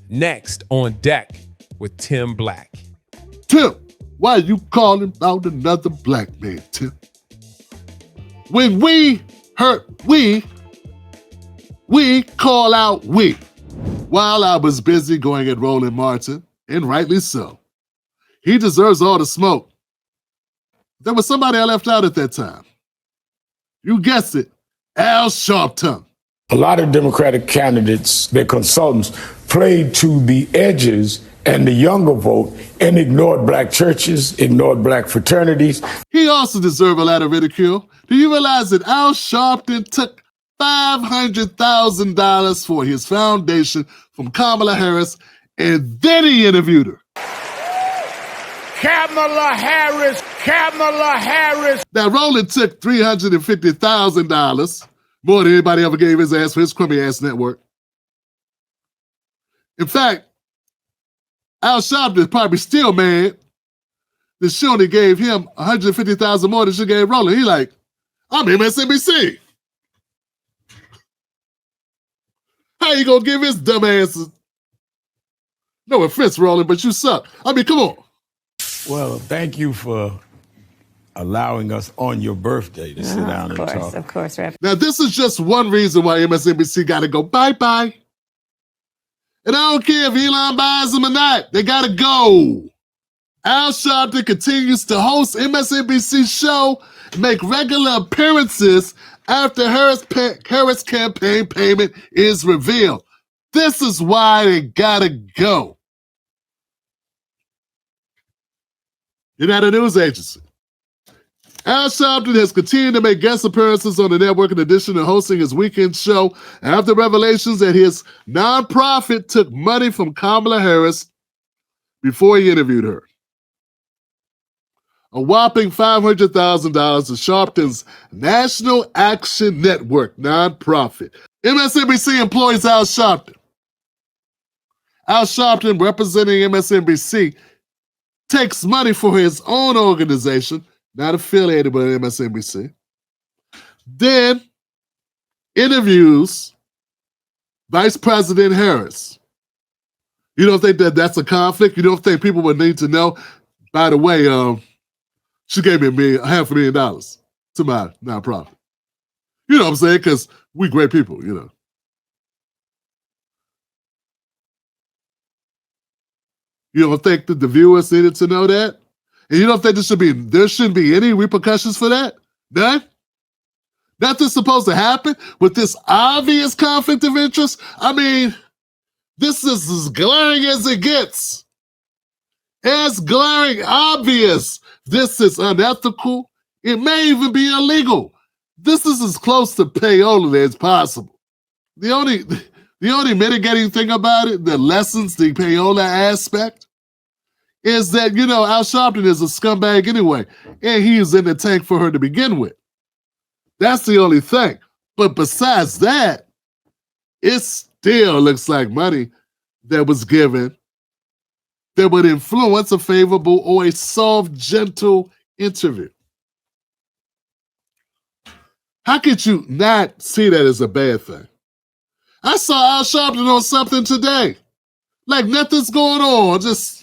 Next on deck with Tim Black. Tim, why are you calling out another black man, Tim? When we hurt we call out we. While I was busy going at Roland Martin, and rightly so. He deserves all the smoke. There was somebody I left out at that time. You guessed it, Al Sharpton. A lot of Democratic candidates, their consultants, played to the edges and the younger vote and ignored black churches, ignored black fraternities. He also deserved a lot of ridicule. Do you realize that Al Sharpton took $500,000 for his foundation from Kamala Harris, and then he interviewed her? Kamala Harris, Kamala Harris. Now, Roland took $350,000, more than anybody ever gave his ass for his crummy ass network. In fact, Al Sharpton is probably still mad that she only gave him $150,000 more than she gave Roland. He like, I'm MSNBC. How you gonna give his dumb asses? No offense, Roland, but you suck. I mean, come on. Well, thank you for allowing us on your birthday to sit down and talk. Of course, Rep. Now, this is just one reason why MSNBC got to go bye-bye. And I don't care if Elon buys them or not. They got to go. Al Sharpton continues to host MSNBC's show and make regular appearances after Harris campaign payment is revealed. This is why they got to go. You're not a news agency. Al Sharpton has continued to make guest appearances on the network in addition to hosting his weekend show after revelations that his nonprofit took money from Kamala Harris before he interviewed her. A whopping $500,000 to Sharpton's National Action Network nonprofit. MSNBC employs Al Sharpton. Al Sharpton, representing MSNBC, takes money for his own organization, not affiliated with MSNBC, then interviews Vice President Harris. You don't think that that's a conflict? You don't think people would need to know? By the way, she gave me $500,000 to my nonprofit. You know what I'm saying? Because we great people, you know. You don't think that the viewers needed to know that? And you don't think there shouldn't be any repercussions for that? None? Nothing's supposed to happen with this obvious conflict of interest? I mean, this is as glaring as it gets. As glaring, obvious. This is unethical. It may even be illegal. This is as close to payola as possible. The only mitigating thing about it that lessens the payola aspect is that, you know, Al Sharpton is a scumbag anyway, and he is in the tank for her to begin with. That's the only thing. But besides that, it still looks like money that was given that would influence a favorable or a soft, gentle interview. How could you not see that as a bad thing? I saw Al Sharpton on something today. Like nothing's going on, just...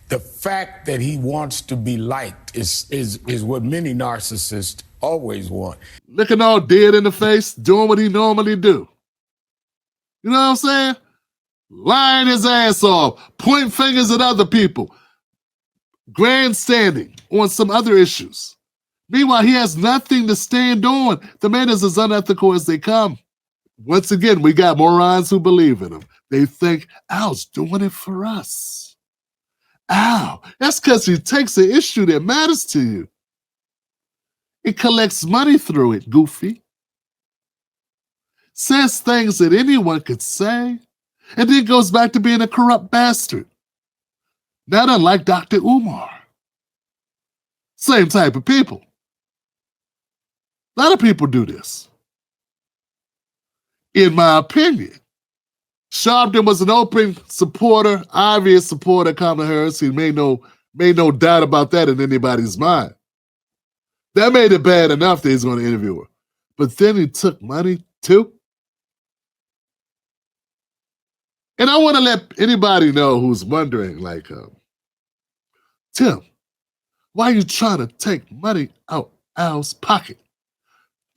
The fact that he wants to be liked is what many narcissists always want. Looking all dead in the face, doing what he normally do. You know what I'm saying? Lying his ass off, pointing fingers at other people, grandstanding on some other issues. Meanwhile, he has nothing to stand on. The man is as unethical as they come. Once again, we got morons who believe in him. They think, Al's doing it for us. Al, that's because he takes an issue that matters to you. It collects money through it, goofy. Says things that anyone could say, and then goes back to being a corrupt bastard. Not unlike Dr. Umar. Same type of people. A lot of people do this. In my opinion, Sharpton was an open supporter, obvious supporter of Kamala Harris. He made no doubt about that in anybody's mind. That made it bad enough that he's going to interview her. But then he took money too. And I want to let anybody know who's wondering, like, Tim, why are you trying to take money out Al's pocket?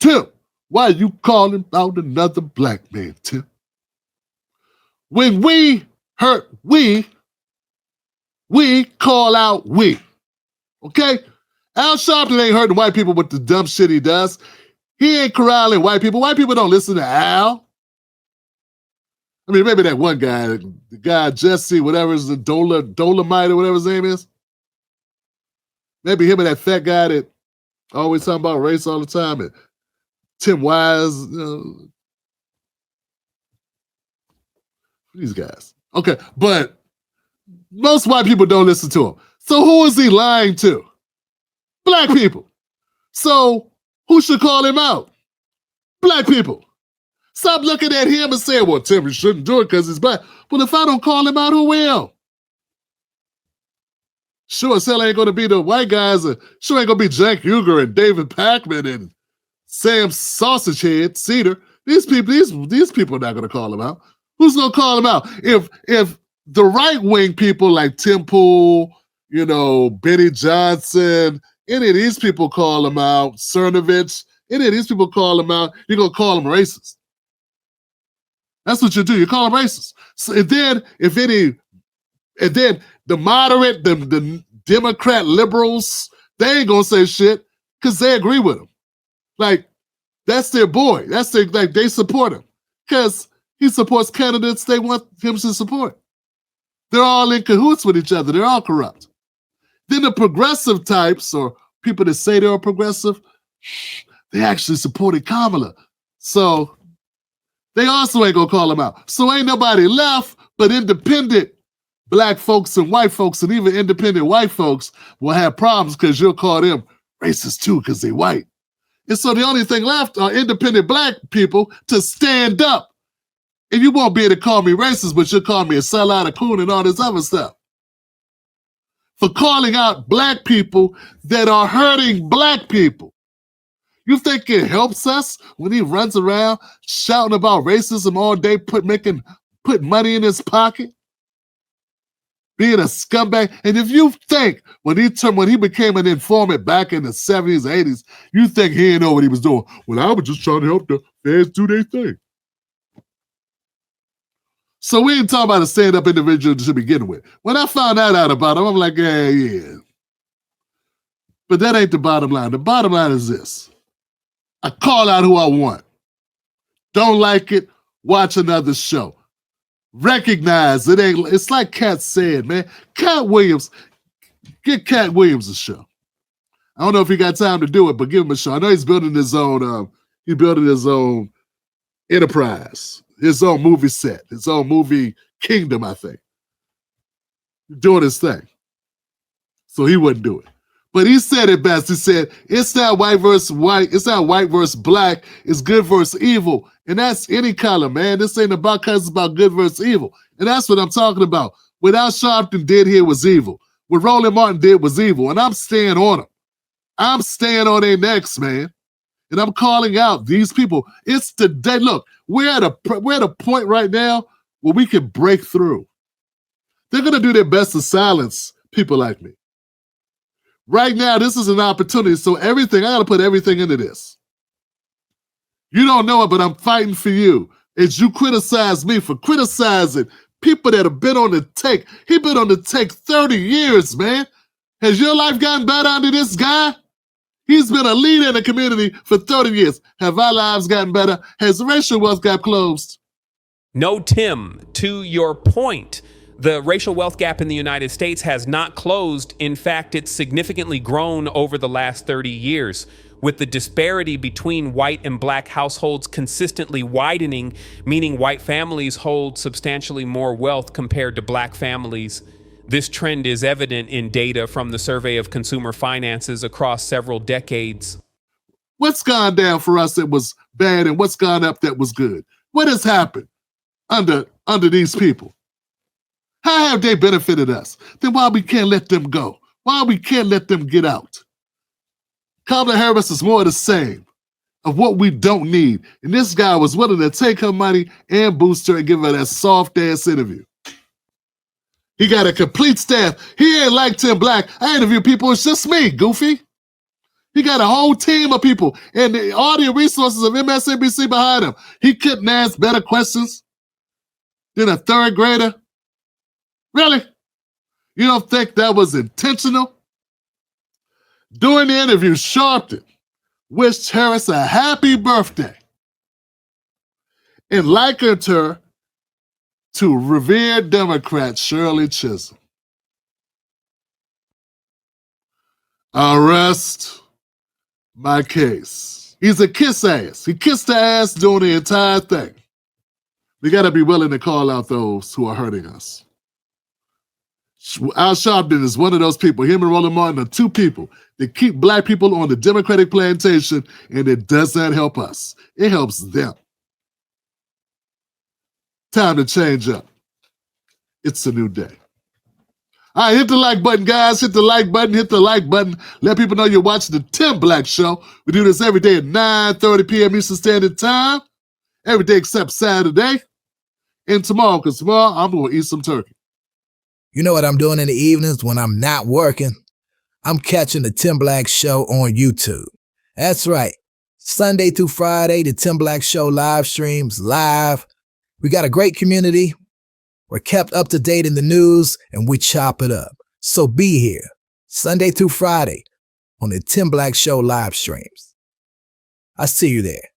Tim, why are you calling out another black man, Tim? When we hurt we call out we. Okay? Al Sharpton ain't hurting white people with the dumb shit he does. He ain't corralling white people. White people don't listen to Al. I mean, maybe that one guy, the guy Jesse, whatever is the Dolomite or whatever his name is. Maybe him and that fat guy that always talking about race all the time, and Tim Wise, these guys. Okay, but most white people don't listen to him. So who is he lying to? Black people. So who should call him out? Black people. Stop looking at him and saying, well, Tim, you shouldn't do it because he's black. Well, if I don't call him out, who will? Sure as hell ain't going to be the white guys. Sure ain't going to be Jack Huger and David Packman and Sam Sausagehead, Cedar. These people are not going to call him out. Who's going to call him out? If the right-wing people like Tim Pool, Benny Johnson, any of these people call him out, Cernovich, any of these people call him out, you're going to call him racist. That's what you do. You call them racist. So, and then the moderate, the Democrat liberals, they ain't gonna say shit because they agree with him. Like, that's their boy. They support him because he supports candidates they want him to support. They're all in cahoots with each other. They're all corrupt. Then the progressive types, or people that say they're progressive, they actually supported Kamala. So they also ain't gonna call him out. So ain't nobody left but independent black folks and white folks, and even independent white folks will have problems because you'll call them racist too because they white. And so the only thing left are independent black people to stand up. And you won't be able to call me racist, but you'll call me a sellout, a coon, and all this other stuff. For calling out black people that are hurting black people. You think it helps us when he runs around shouting about racism all day, put money in his pocket? Being a scumbag. And if you think when he became an informant back in the 70s, 80s, you think he didn't know what he was doing. Well, I was just trying to help the feds do their thing. So we ain't talking about a stand-up individual to begin with. When I found that out about him, I'm like, yeah. But that ain't the bottom line. The bottom line is this. I call out who I want. Don't like it, watch another show. Recognize it ain't, it's like Cat said, man. Cat Williams, get Cat Williams a show. I don't know if he got time to do it, but give him a show. I know he's building his own, enterprise, his own movie set, his own movie kingdom, I think. Doing his thing. So he wouldn't do it. But he said it best. He said, it's not white versus white. It's not white versus black. It's good versus evil. And that's any color, man. This ain't about colors. It's about good versus evil. And that's what I'm talking about. What Al Sharpton did here was evil. What Roland Martin did was evil. And I'm staying on them. I'm staying on their necks, man. And I'm calling out these people. It's the day. Look, we're at a point right now where we can break through. They're going to do their best to silence people like me. Right now, this is an opportunity. So I got to put everything into this. You don't know it, but I'm fighting for you. As you criticize me for criticizing people that have been on the take. He been on the take 30 years, man. Has your life gotten better under this guy? He's been a leader in the community for 30 years. Have our lives gotten better? Has the racial wealth gap closed? No, Tim, to your point, the racial wealth gap in the United States has not closed. In fact, it's significantly grown over the last 30 years, with the disparity between white and black households consistently widening, meaning white families hold substantially more wealth compared to black families. This trend is evident in data from the Survey of Consumer Finances across several decades. What's gone down for us that was bad and what's gone up that was good? What has happened under these people? How have they benefited us? Then why we can't let them go? Why we can't let them get out? Kamala Harris is more of the same. of what we don't need. And this guy was willing to take her money and boost her and give her that soft ass interview. He got a complete staff. He ain't like Tim Black. I interview people, it's just me, goofy. He got a whole team of people and all the resources of MSNBC behind him. He couldn't ask better questions than a third grader. Really? You don't think that was intentional? During the interview, Sharpton wished Harris a happy birthday and likened her to revered Democrat Shirley Chisholm. Arrest my case. He's a kiss ass. He kissed the ass during the entire thing. We got to be willing to call out those who are hurting us. Al Sharpton is one of those people. Him and Roland Martin are two people that keep black people on the Democratic plantation, and it does not help us. It helps them. Time to change up. It's a new day. All right, hit the like button, guys. Hit the like button. Hit the like button. Let people know you're watching the Tim Black Show. We do this every day at 9:30 p.m. Eastern Standard Time. Every day except Saturday. And tomorrow, because tomorrow I'm going to eat some turkey. You know what I'm doing in the evenings when I'm not working? I'm catching the Tim Black Show on YouTube. That's right. Sunday through Friday, the Tim Black Show live streams live. We got a great community. We're kept up to date in the news, and we chop it up. So be here Sunday through Friday on the Tim Black Show live streams. I see you there.